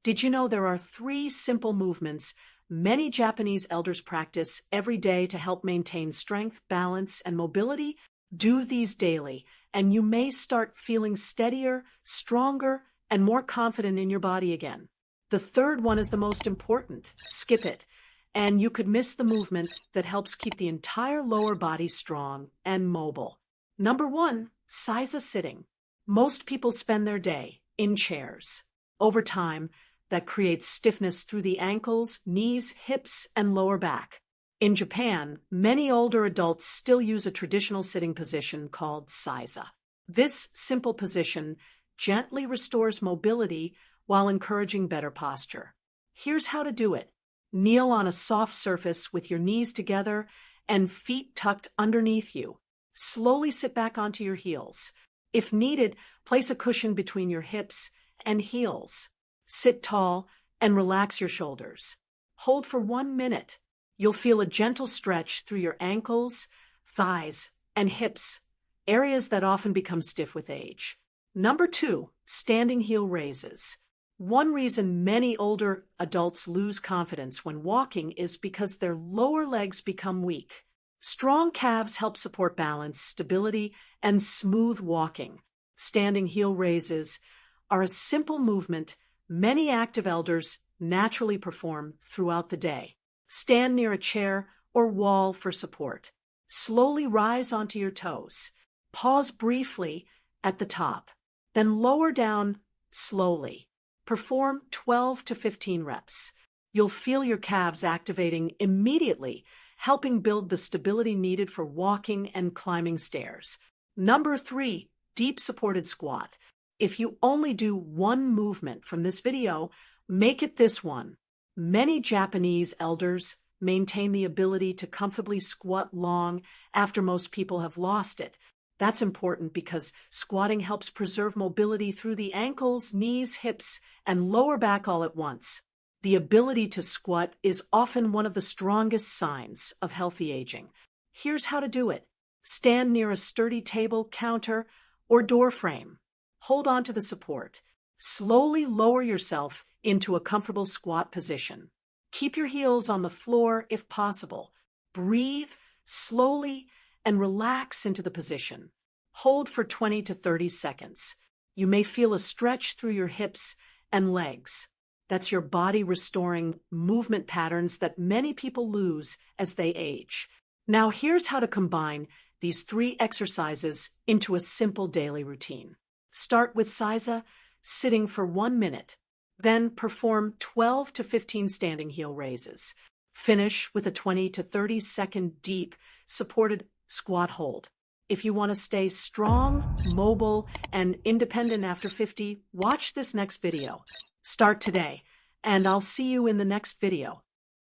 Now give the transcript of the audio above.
Did you know there are 3 simple movements many Japanese elders practice every day to help maintain strength, balance, and mobility? Do these daily, and you may start feeling steadier, stronger, and more confident in your body again. The third one is the most important. Skip it, and you could miss the movement that helps keep the entire lower body strong and mobile. Number 1, Seiza sitting. Most people spend their day in chairs. Over time, that creates stiffness through the ankles, knees, hips, and lower back. In Japan, many older adults still use a traditional sitting position called Seiza. This simple position gently restores mobility while encouraging better posture. Here's how to do it. Kneel on a soft surface with your knees together and feet tucked underneath you. Slowly sit back onto your heels. If needed, place a cushion between your hips and heels. Sit tall and relax your shoulders. Hold for 1 minute. You'll feel a gentle stretch through your ankles, thighs, and hips, areas that often become stiff with age. Number 2, standing heel raises. One reason many older adults lose confidence when walking is because their lower legs become weak. Strong calves help support balance, stability, and smooth walking. Standing heel raises are a simple movement many active elders naturally perform throughout the day. Stand near a chair or wall for support. Slowly rise onto your toes. Pause briefly at the top, then lower down slowly. Perform 12 to 15 reps. You'll feel your calves activating immediately, helping build the stability needed for walking and climbing stairs. Number 3, deep supported squat. If you only do one movement from this video, make it this one. Many Japanese elders maintain the ability to comfortably squat long after most people have lost it. That's important because squatting helps preserve mobility through the ankles, knees, hips, and lower back all at once. The ability to squat is often one of the strongest signs of healthy aging. Here's how to do it. Stand near a sturdy table, counter, or door frame. Hold on to the support. Slowly lower yourself into a comfortable squat position. Keep your heels on the floor if possible. Breathe slowly and relax into the position. Hold for 20 to 30 seconds. You may feel a stretch through your hips and legs. That's your body restoring movement patterns that many people lose as they age. Now here's how to combine these 3 exercises into a simple daily routine. Start with Seiza, sitting for 1 minute. Then perform 12 to 15 standing heel raises. Finish with a 20 to 30 second deep, supported squat hold. If you want to stay strong, mobile, and independent after 50, watch this next video. Start today, and I'll see you in the next video.